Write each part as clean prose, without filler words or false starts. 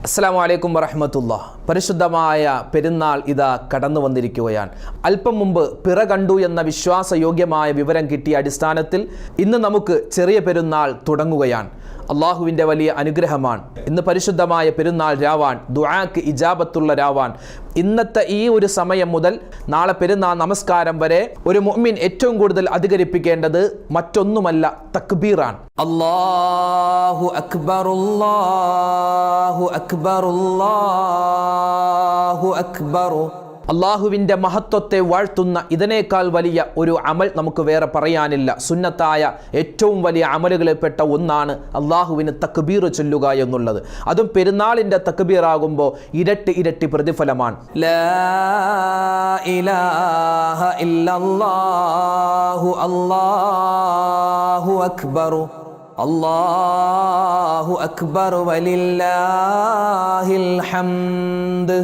അസ്സലാമു അലൈക്കും വറഹ്മത്തുള്ളാഹ്. പരിശുദ്ധമായ പെരുന്നാൾ ഇതാ കടന്നു വന്നിരിക്കുകയാണ്. അല്പം മുമ്പ് പിറ കണ്ടു എന്ന വിശ്വാസയോഗ്യമായ വിവരം കിട്ടിയ അടിസ്ഥാനത്തിൽ ഇന്ന് നമുക്ക് ചെറിയ പെരുന്നാൾ തുടങ്ങുകയാണ്. അള്ളാഹുവിൻ്റെ വലിയ അനുഗ്രഹമാണ്. ഇന്ന് പരിശുദ്ധമായ പെരുന്നാൾ രാവാൻ, ദുആക്ക് ഇജാബത്തുള്ള രാവാൻ. ഇന്നത്തെ ഈ ഒരു സമയം മുതൽ നാളെ പെരുന്നാൾ നമസ്കാരം വരെ ഒരു മുഅ്മിൻ ഏറ്റവും കൂടുതൽ അധികരിപ്പിക്കേണ്ടത് മറ്റൊന്നുമല്ല, തക്ബീറാണ്. അല്ലാഹു അക്ബർ, അല്ലാഹു അക്ബർ, അല്ലാഹു അക്ബർ. അള്ളാഹുവിൻ്റെ മഹത്വത്തെ വാഴ്ത്തുന്ന ഇതിനേക്കാൾ വലിയ ഒരു അമൽ നമുക്ക് വേറെ പറയാനില്ല. സുന്നത്തായ ഏറ്റവും വലിയ അമലുകളിൽപ്പെട്ട ഒന്നാണ് അള്ളാഹുവിന് തക്ബീർ ചൊല്ലുക എന്നുള്ളത്. അതും പെരുന്നാളിൻ്റെ തക്ബീറാകുമ്പോൾ ഇരട്ടി പ്രതിഫലമാണ്. ലാ ഇലാഹ ഇല്ലല്ലാഹു അല്ലാഹു അക്ബർ, അല്ലാഹു അക്ബർ വലില്ലാഹിൽ ഹംദ്.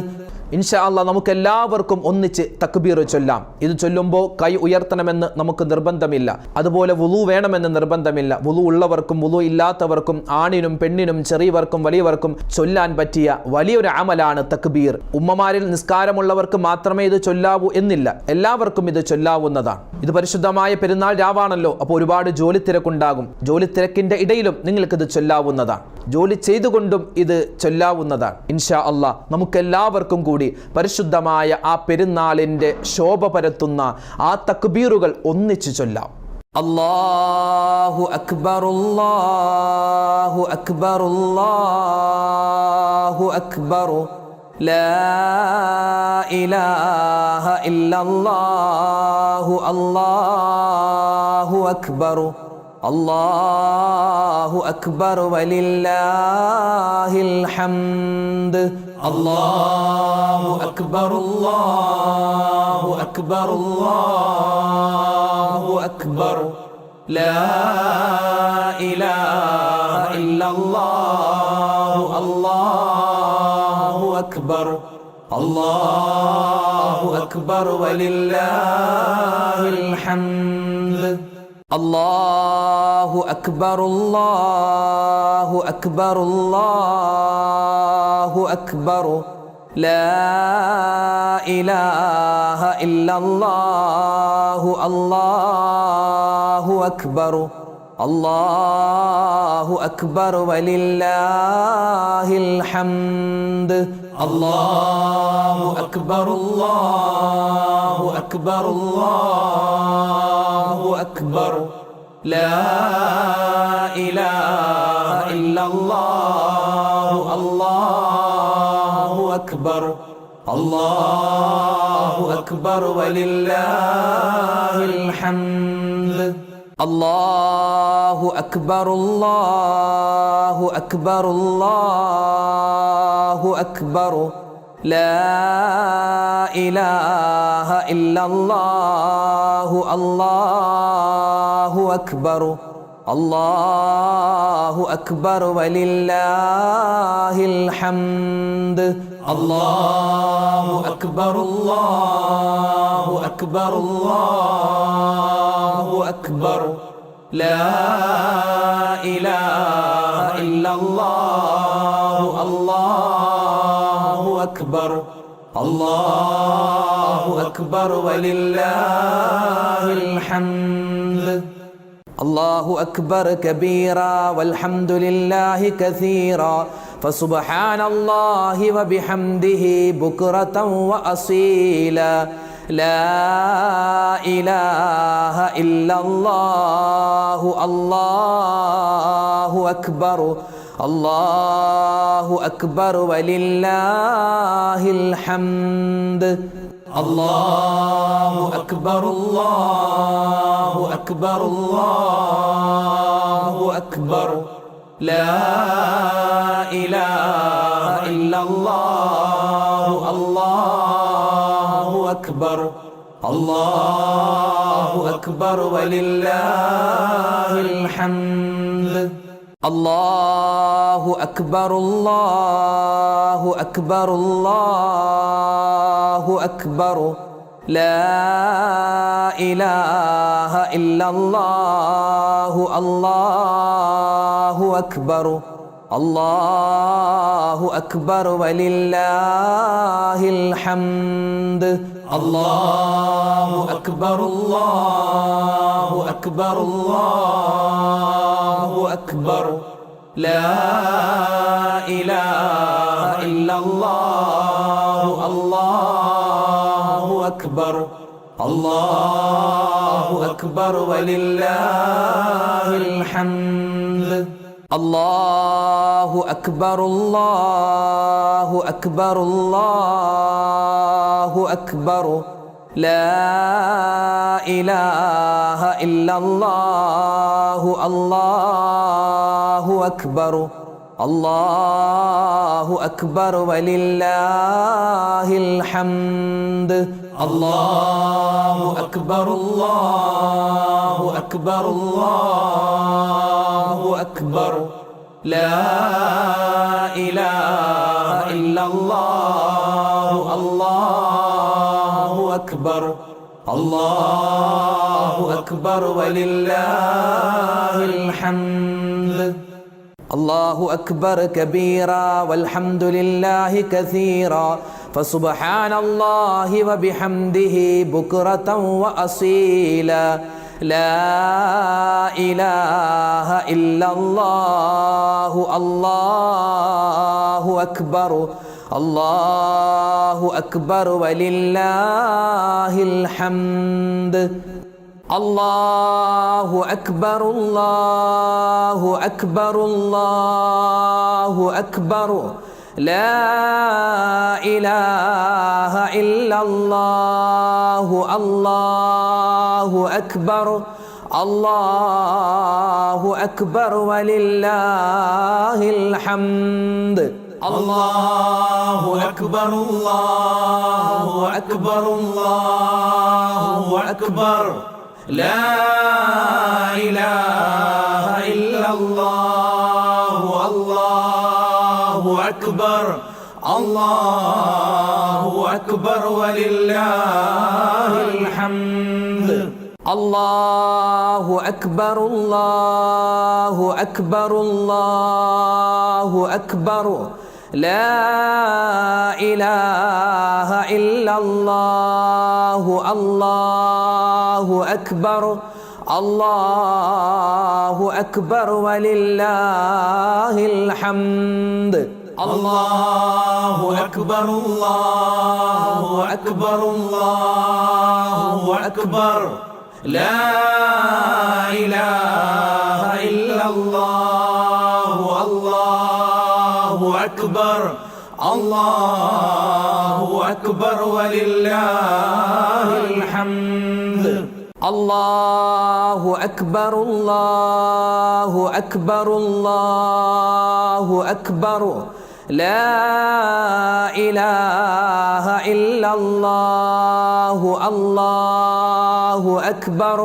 ഇൻഷാ അല്ലാഹ് നമുക്കെല്ലാവർക്കും ഒന്നിച്ച് തക്ബീർ ചൊല്ലാം. ഇത് ചൊല്ലുമ്പോൾ കൈ ഉയർത്തണമെന്ന് നമുക്ക് നിർബന്ധമില്ല. അതുപോലെ വുളു വേണമെന്ന് നിർബന്ധമില്ല. വുളു ഉള്ളവർക്കും വുളു ഇല്ലാത്തവർക്കും, ആണിനും പെണ്ണിനും, ചെറിയവർക്കും വലിയവർക്കും ചൊല്ലാൻ പറ്റിയ വലിയൊരു അമലാണ് തക്ബീർ. ഉമ്മമാരിൽ നിസ്കാരമുള്ളവർക്ക് മാത്രമേ ഇത് ചൊല്ലാവൂ എന്നില്ല, എല്ലാവർക്കും ഇത് ചൊല്ലാവുന്നതാണ്. ഇത് പരിശുദ്ധമായ പെരുന്നാൾ രാവാണല്ലോ, അപ്പോൾ ഒരുപാട് ജോലി തിരക്കുണ്ടാകും. ജോലി തിരക്കിൻ്റെ ഇടയിലും നിങ്ങൾക്കിത് ചൊല്ലാവുന്നതാണ്. ജോലി ചെയ്തുകൊണ്ടും ഇത് ചൊല്ലാവുന്നതാണ്. ഇൻഷാ അല്ലാഹ് നമുക്കെല്ലാവർക്കും കൂടി പരിശുദ്ധമായ ആ പെരുന്നാളിൻ്റെ ശോഭ പരത്തുന്ന ആ തക്ബീറുകൾ ഒന്നിച്ചു ചൊല്ലാം. അല്ലാഹു അക്ബർ, അല്ലാഹു അക്ബർ, അല്ലാഹു അക്ബർ. ലാ ഇലാഹ ഇല്ലല്ലാഹു അല്ലാഹു അക്ബർ, അല്ലാഹു അക്ബർ വലില്ലാഹിൽ ഹംദ്. അല്ലാഹു അക്ബർ, അല്ലാഹു അക്ബർ, അല്ലാഹു അക്ബർ. ലാ ഇലാഹ ഇല്ലല്ലാഹു അല്ലാഹു അക്ബർ, അല്ലാഹു അക്ബർ വലില്ലാഹിൽ ഹംദ്. അല്ലാഹു അക്ബർ, അല്ലാഹു അക്ബർ, അല്ലാഹു അക്ബർ. ലാ ഇലാഹ ഇല്ലല്ലാഹു അല്ലാഹു അക്ബർ, അല്ലാഹു അക്ബർ വലില്ലാഹിൽ ഹംദ്. അല്ലാഹു അക്ബർ, അല്ലാഹു അക്ബർ, അല്ലാഹു അക്ബർ. ലാ ഇലാഹ ഇല്ലല്ലാഹു അല്ലാഹു അക്ബർ, അല്ലാഹു അക്ബർ വലില്ലാഹിൽ ഹംദ്. അല്ലാഹു അക്ബർ, അല്ലാഹു അക്ബർ, അല്ലാഹു അക്ബർ. ലാ ഇലാഹ ഇല്ലല്ലാഹു അല്ലാഹു അക്ബർ, അല്ലാഹു അക്ബർ വലില്ലാഹിൽ ഹംദ്. അല്ലാഹു അക്ബർ, അല്ലാഹു അക്ബർ, അല്ലാഹു അക്ബർ. ലാ ഇലാഹ ഇല്ലല്ലാഹു അല്ലാഹു അക്ബർ, അല്ലാഹു അക്ബർ വലില്ലാഹിൽ ഹംദ്. അല്ലാഹു അക്ബർ കബീറാ വൽഹംദുലില്ലാഹി കസീറാ ഫസുബ്ഹാനല്ലാഹി വബിഹംദിഹി ബുക്റതൻ വഅസീലാ. ലാ ഇലാഹ ഇല്ലല്ലാഹു അല്ലാഹു അക്ബർ, അല്ലാഹു അക്ബർ വലില്ലാഹിൽ ഹംദ്. അല്ലാഹു അക്ബർ, അല്ലാഹു അക്ബർ, അല്ലാഹു അക്ബർ. ലാ ഇലാഹ ഇല്ലല്ലാഹു അല്ലാഹു അക്ബർ, അല്ലാഹു അക്ബർ വലില്ലാഹിൽ ഹംദ്. അല്ലാഹു അക്ബർ, അല്ലാഹു അക്ബർ, അല്ലാഹു അക്ബർ. لا إله إلا الله الله أكبر അല്ലാഹു അക്ബർ വലില്ലാഹിൽ ഹംദ്. അല്ലാഹു അക്ബർ അല്ലാഹു അക്ബർ അല്ലാഹു അക്ബർ ലാ ഇലാഹ ഇല്ലല്ലാഹു അല്ലാഹു അക്ബർ അല്ലാഹു അക്ബർ വലില്ലാഹിൽ ഹംദ്. അല്ലാഹു അക്ബർ അല്ലാഹു അക്ബർ അല്ലാഹു അക്ബർ ലാ ഇലാഹ ഇല്ലല്ലാഹു അല്ലാഹു അക്ബർ അല്ലാഹു അക്ബർ വലില്ലാഹിൽ ഹംദ്. അല്ലാഹു അക്ബർ അല്ലാഹു അക്ബർ അല്ലാഹു അക്ബർ ലാ ഇലാഹ ഇല്ലല്ലാഹു അല്ലാഹു അക്ബർ അല്ലാഹു അക്ബർ വലില്ലാഹിൽ ഹംദ്. അല്ലാഹു അക്ബർ കബീറ വൽഹംദുലില്ലാഹി കസീറ ഫസുബ്ഹാനല്ലാഹി വബിഹംദിഹി ബുക്റതൻ വഅസീല ലാ ഇലാഹ ഇല്ലല്ലാഹു അല്ലാഹു അക്ബർ അല്ലാഹു അക്ബർ വലില്ലാഹിൽ ഹംദ്. അല്ലാഹു അക്ബർ അല്ലാഹു അക്ബർ അല്ലാഹു അക്ബർ ലാ ഇലാഹ ഇല്ലല്ലാഹു അല്ലാഹു അക്ബർ അല്ലാഹു അക്ബർ വലില്ലാഹിൽ ഹംദ്. അല്ലാഹു അക്ബർ അല്ലാഹു അക്ബർ അല്ലാഹു അക്ബർ ലാ ഇലാഹ ഇല്ലല്ലാഹു അല്ലാഹു അക്ബർ അല്ലാഹു അക്ബർ വലില്ലാഹിൽ ഹംദ്. അല്ലാഹു അക്ബർ അല്ലാഹു അക്ബർ അല്ലാഹു അക്ബർ ലാ ഇലാഹ ഇല്ലല്ലാഹു അല്ലാഹു അക്ബർ അല്ലാഹു അക്ബർ വലില്ലാഹിൽ ഹംദ്. അല്ലാഹു അക്ബർ അല്ലാഹു അക്ബർ അല്ലാഹു അക്ബർ ലാ ഇലാഹ ഇല്ലല്ലാഹു അല്ലാഹു അക്ബർ അല്ലാഹു അക്ബർ വലില്ലാഹിൽ ഹംദ്. അല്ലാഹു അക്ബർ അല്ലാഹു അക്ബർ അല്ലാഹു അക്ബർ ലാ ഇലാഹ ഇല്ലല്ലാഹു അല്ലാഹു അക്ബർ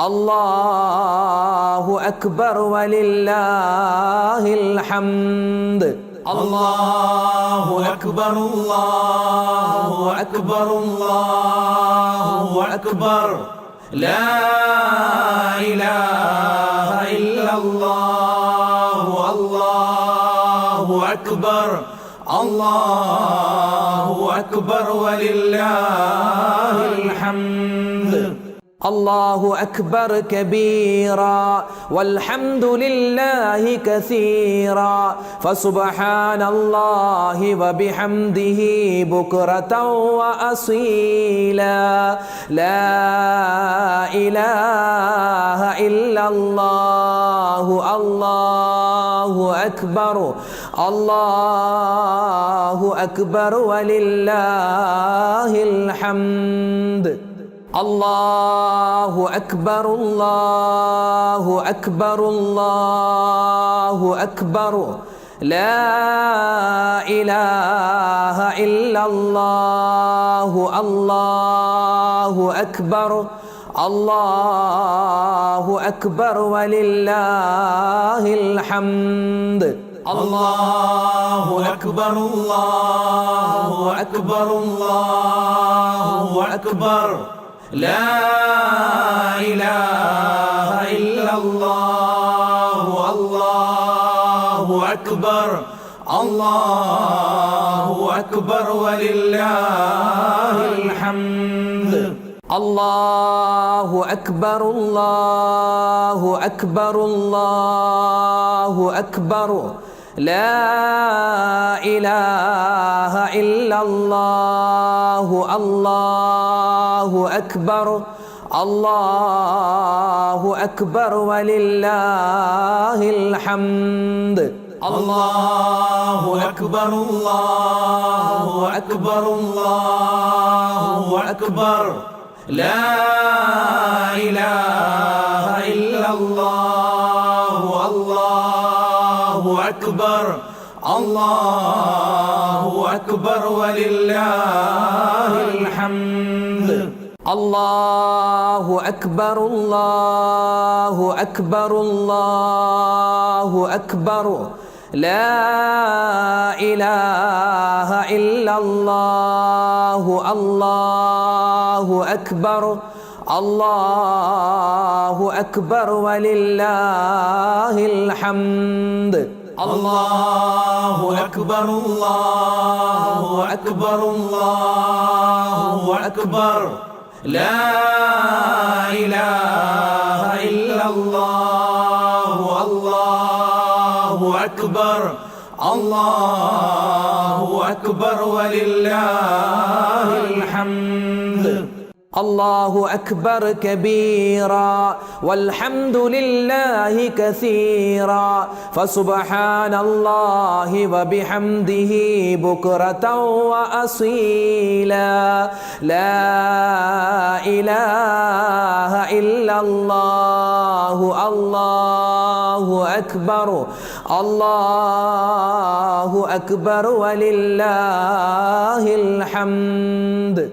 അല്ലാഹു അക്ബർ വലില്ലാഹിൽ ഹംദ്. അല്ലാഹു അക്ബർ അല്ലാഹു അക്ബർ അല്ലാഹു അക്ബർ ലാ ഇലാഹ ഇല്ലല്ലാഹു അല്ലാഹു അക്ബർ അല്ലാഹു അക്ബർ വലില്ലാഹിൽ ഹംദ്. അല്ലാഹു അക്ബർ കബീറ വൽഹംദുലില്ലാഹി കസീറ ഫസുബ്ഹാനല്ലാഹി വബിഹംദിഹി ബുക്റതൻ വഅസീല ലാ ഇലാഹ ഇല്ലല്ലാഹു അല്ലാഹു അക്ബർ അല്ലാഹു അക്ബർ വലില്ലാഹിൽ ഹംദ്. അല്ലാഹു അക്ബർ അല്ലാഹു അക്ബർ അല്ലാഹു അക്ബർ ലാ ഇലാഹ ഇല്ലല്ലാഹു അല്ലാഹു അക്ബർ അല്ലാഹു അക്ബർ വലില്ലാഹിൽ ഹംദ്. അല്ലാഹു അക്ബർ അല്ലാഹു അക്ബർ അല്ലാഹു അക്ബർ ലാ ഇലാഹ ഇല്ലല്ലാഹു അല്ലാഹു أكبر الله أكبر ولله الحمد الله أكبر الله أكبر الله أكبر لا إله إلا الله الله أكبر الله أكبر ولله الحمد الله أكبر الله أكبر الله أكبر لا إله إلا الله الله أكبر الله أكبر ولله الحمد الله أكبر الله أكبر الله أكبر لا إله إلا الله الله أكبر الله أكبر ولله الحمد الله أكبر الله أكبر الله أكبر لا إله إلا الله الله أكبر الله أكبر ولله الحمد الله أكبر كبيرا والحمد لله كثيرا فسبحان الله وبحمده بكرة وأصيلا لا إله إلا الله الله أكبر الله أكبر ولله الحمد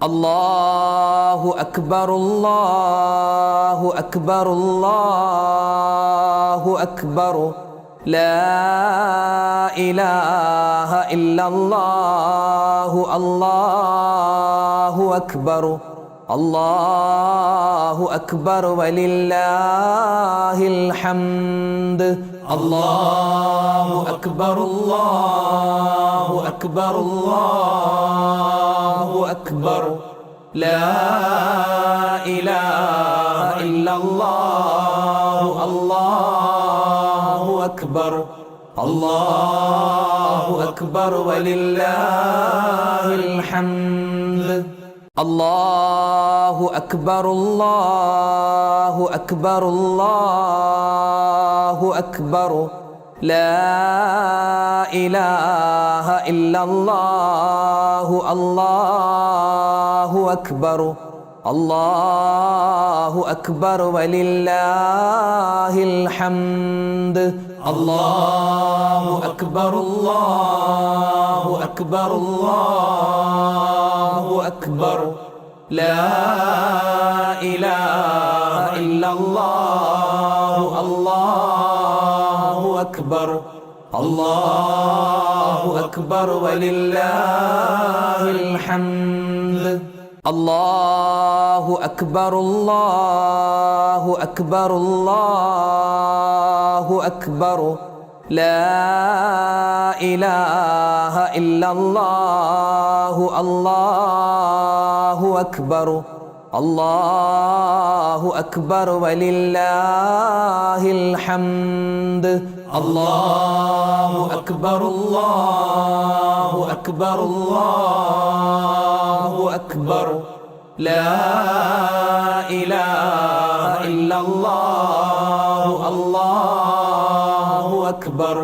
الله أكبر الله أكبر الله أكبر لا إله إلا الله الله أكبر الله أكبر ولله الحمد الله أكبر الله أكبر الله أكبر لا إله إلا الله الله أكبر الله أكبر ولله الحمد الله أكبر الله أكبر الله أكبر لا إله إلا الله الله أكبر الله أكبر ولله الحمد الله أكبر الله أكبر الله أكبر لا إله إلا الله الله أكبر الله أكبر ولله الحمد الله أكبر الله أكبر الله أكبر لا إله إلا الله الله أكبر الله أكبر ولله الحمد الله أكبر الله أكبر الله أكبر لا إله إلا الله الله أكبر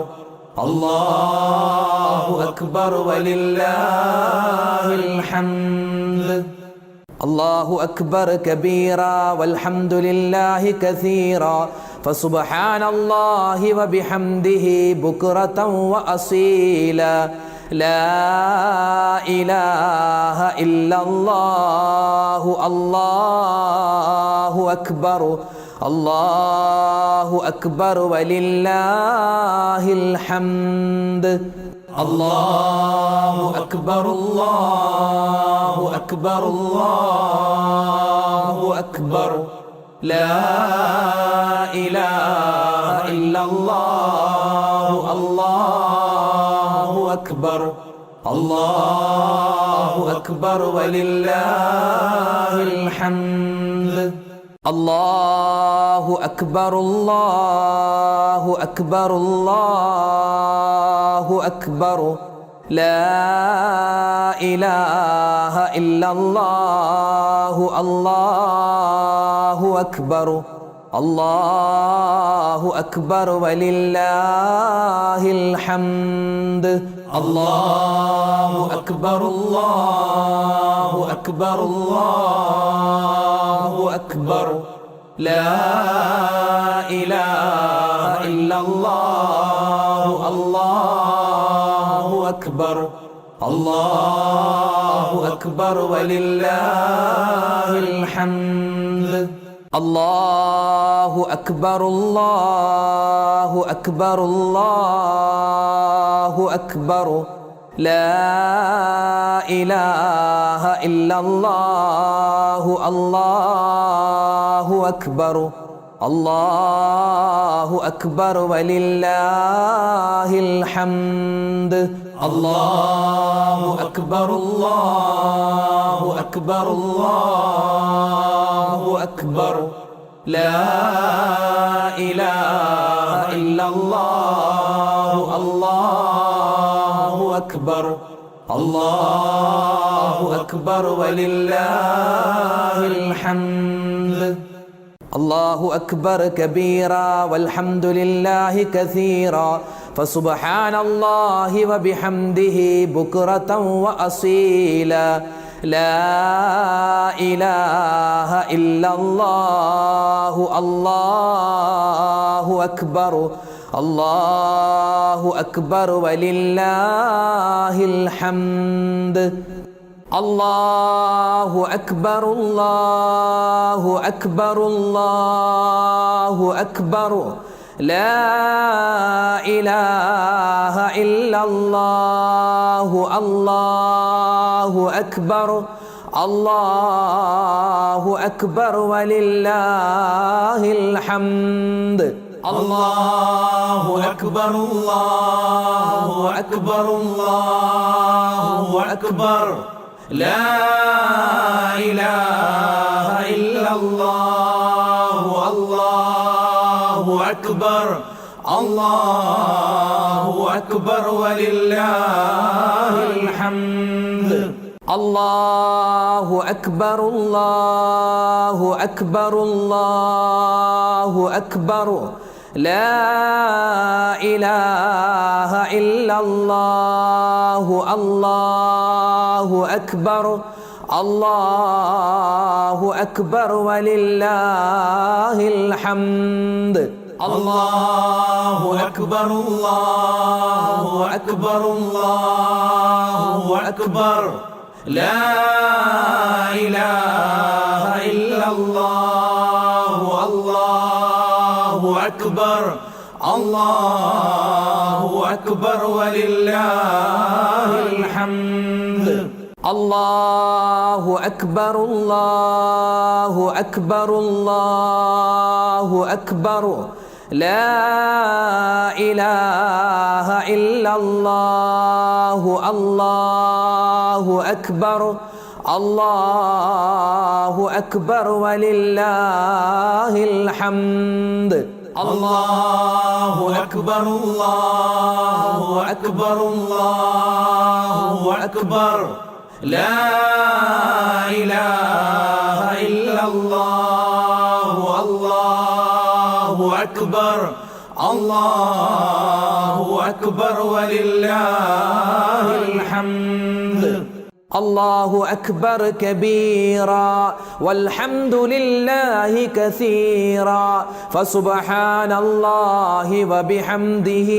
الله أكبر ولله الحمد الله أكبر كبيرا والحمد لله كثيرا فسبحان الله وبحمده بكرة وأصيلا لا إله إلا الله الله أكبر الله أكبر ولله الحمد الله أكبر الله أكبر الله أكبر لا إله إلا الله أكبر الله أكبر ولله الحمد الله أكبر الله أكبر الله أكبر لا إله إلا الله الله أكبر الله أكبر ولله الحمد الله أكبر الله أكبر الله أكبر لا إله إلا الله الله أكبر الله أكبر ولله الحمد الله أكبر الله أكبر الله أكبر لا إله إلا الله الله أكبر الله أكبر ولله الحمد الله أكبر الله أكبر الله أكبر لا إله إلا الله الله أكبر الله أكبر ولله الحمد الله أكبر كبيرا والحمد لله كثيرا فسبحان الله وبحمده بكرة وأصيلا لا إله إلا الله الله أكبر الله أكبر ولله الحمد الله أكبر الله أكبر الله أكبر لا إله إلا الله الله أكبر الله أكبر ولله الحمد الله أكبر الله أكبر الله أكبر لا إله إلا الله الله أكبر الله أكبر ولله الحمد الله أكبر الله أكبر الله أكبر لا إله إلا الله الله أكبر الله أكبر ولله الحمد الله أكبر الله أكبر الله أكبر لا إله إلا الله الله أكبر الله أكبر ولله الحمد الله أكبر الله أكبر الله أكبر لا إله إلا الله الله أكبر الله أكبر ولله الحمد الله أكبر الله أكبر الله أكبر لا إله إلا الله الله أكبر الله أكبر ولله الحمد الله أكبر كبيرا والحمد لله كثيرا فسبحان الله وبحمده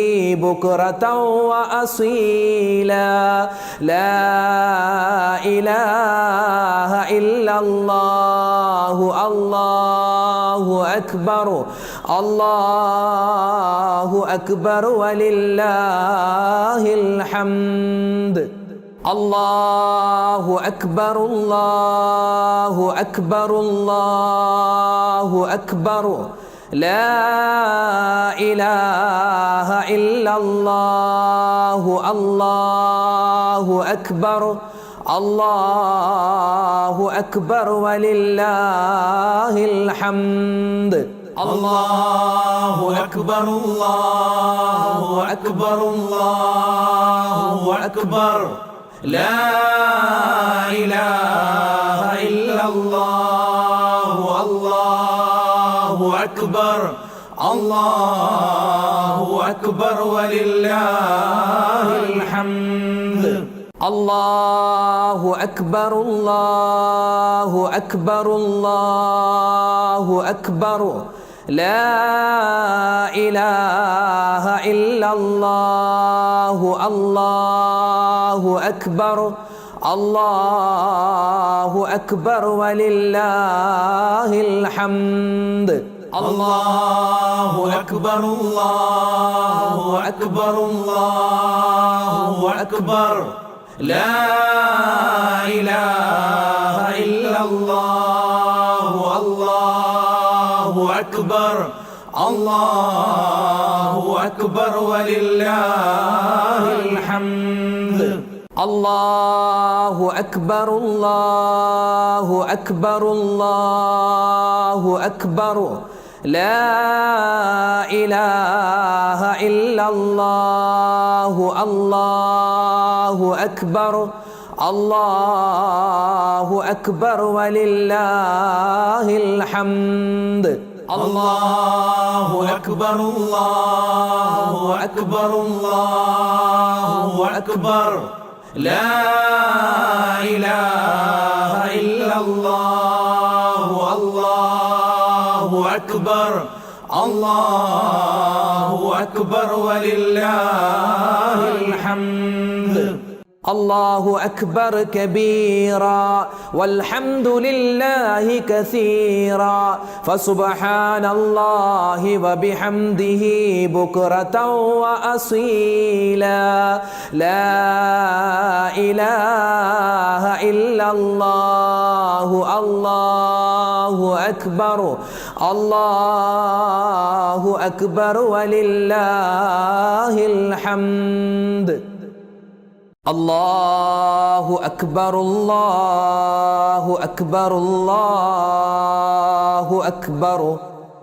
بكرة وأصيلا لا إله إلا الله الله أكبر الله أكبر ولله الحمد الله أكبر الله أكبر الله أكبر لا إله إلا الله الله أكبر الله أكبر ولله الحمد الله أكبر الله أكبر الله أكبر لا إله إلا الله الله أكبر الله أكبر ولله الحمد الله أكبر الله أكبر الله أكبر لا إله إلا الله الله أكبر الله أكبر ولله الحمد الله أكبر الله أكبر الله أكبر لا إله إلا الله الله أكبر الله أكبر ولله الحمد الله أكبر الله أكبر الله أكبر لا إله إلا الله الله أكبر الله أكبر ولله الحمد الله أكبر الله أكبر الله أكبر لا إله إلا الله الله أكبر الله أكبر ولله الحمد الله أكبر كبيرا والحمد لله كثيرا فسبحان الله وبحمده بكرة وأصيلا لا إله إلا الله الله أكبر الله أكبر ولله الحمد الله أكبر الله أكبر الله أكبر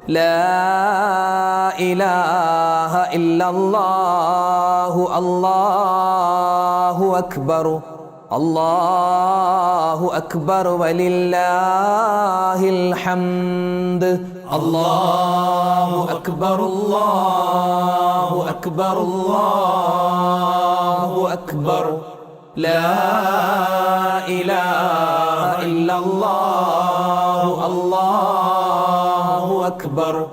لا إله إلا الله الله أكبر الله أكبر ولله الحمد الله أكبر الله أكبر الله أكبر لا إله إلا الله الله أكبر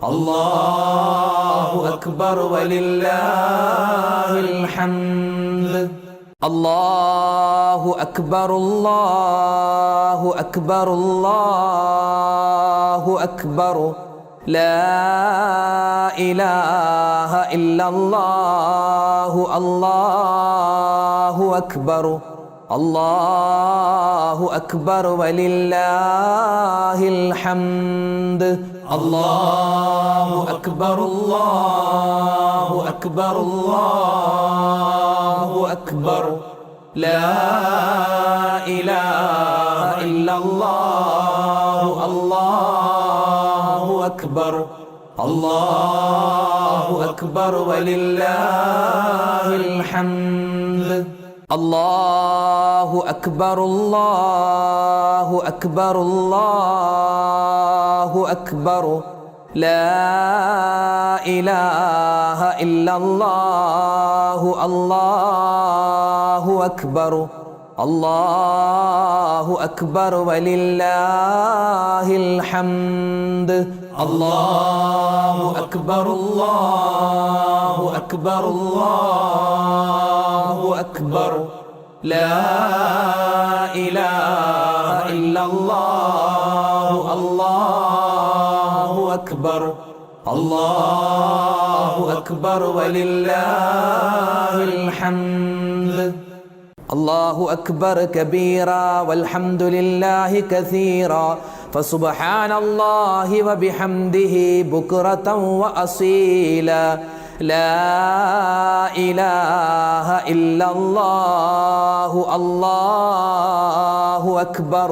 الله أكبر ولله الحمد الله أكبر الله أكبر الله أكبر لا إله إلا الله الله أكبر الله أكبر ولله الحمد الله أكبر الله أكبر الله أكبر لا إله إلا الله الله أكبر الله أكبر ولله الحمد الله أكبر الله أكبر الله أكبر لا إله إلا الله الله أكبر الله أكبر ولله الحمد الله أكبر الله أكبر الله أكبر لا إله إلا الله الله أكبر الله أكبر ولله الحمد الله أكبر كبيرا والحمد لله كثيرا فسبحان الله وبحمده بكرة وأصيلا لا إله إلا الله الله أكبر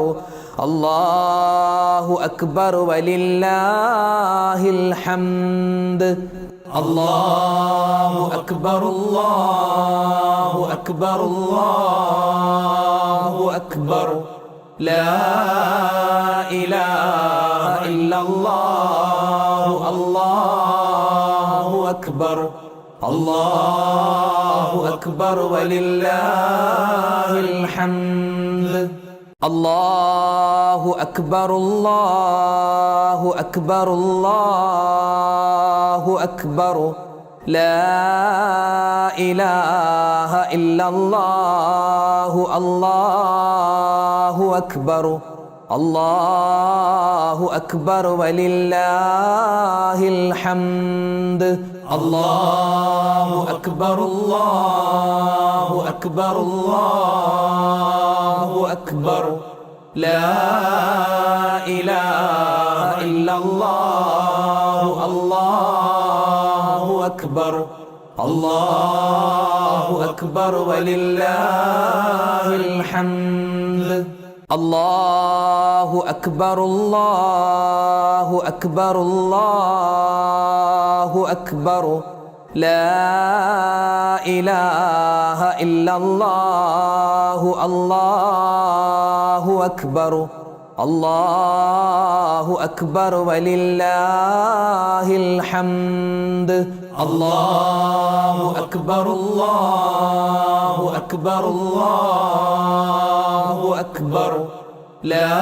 الله أكبر ولله الحمد الله أكبر الله أكبر الله أكبر لا إله إلا الله الله أكبر الله أكبر ولله الحمد الله أكبر الله أكبر الله أكبر لا إله إلا الله الله أكبر الله أكبر ولله الحمد الله أكبر الله أكبر الله أكبر لا إله إلا الله الله أكبر الله أكبر ولله الحمد الله أكبر الله أكبر الله أكبر لا إله إلا الله الله أكبر الله أكبر ولله الحمد الله أكبر الله أكبر الله أكبر لا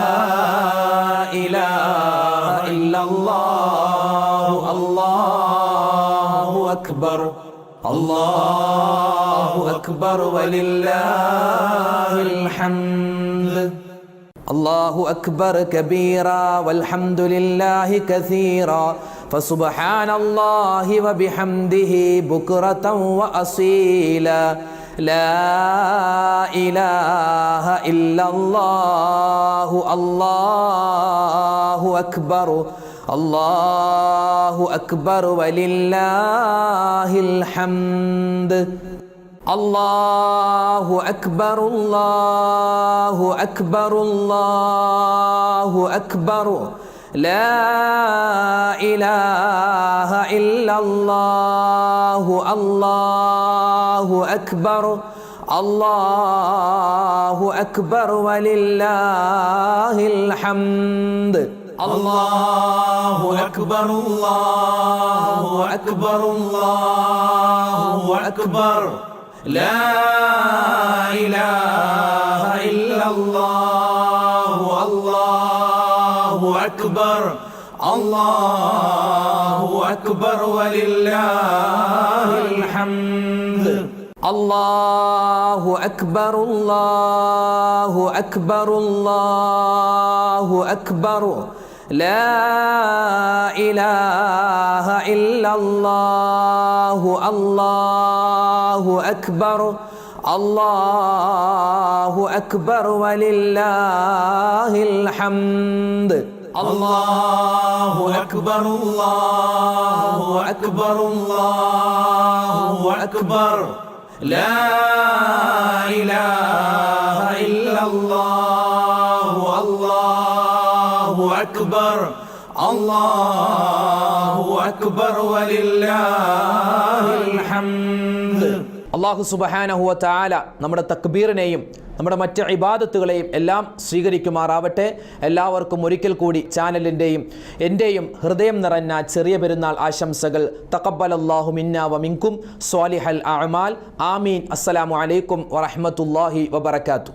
إله إلا الله الله أكبر الله أكبر ولله الحمد الله أكبر كبيرا والحمد لله كثيرا فسبحان الله وبحمده بكرة وأصيلا لا إله إلا الله الله أكبر الله أكبر ولله الحمد الله أكبر الله أكبر الله أكبر لا إله إلا الله الله أكبر الله أكبر ولله الحمد الله أكبر الله أكبر الله أكبر لا إله إلا الله الله أكبر الله أكبر ولله الحمد الله أكبر الله أكبر الله أكبر لا إله إلا الله الله أكبر الله أكبر ولله الحمد الله أكبر الله أكبر الله أكبر لا إله إلا الله الله أكبر الله أكبر ولله الحمد അല്ലാഹു സുബ്ഹാനഹു വ തആല നമ്മുടെ തക്ബീറിനെയും നമ്മുടെ മറ്റ് ഇബാദത്തുകളെയും എല്ലാം സ്വീകരിക്കുമാറാവട്ടെ. എല്ലാവർക്കും ഒരിക്കൽ കൂടി ചാനലിൻ്റെയും എൻ്റെയും ഹൃദയം നിറഞ്ഞ ചെറിയ പെരുന്നാൾ ആശംസകൾ. തഖബ്ബലല്ലാഹു മിന്നാ വ മിൻകും സ്വാലിഹൽ അഅമാൽ. ആമീൻ. അസ്സലാമു അലൈക്കും വറഹ്മത്തുള്ളാഹി വബറകാതുഹു.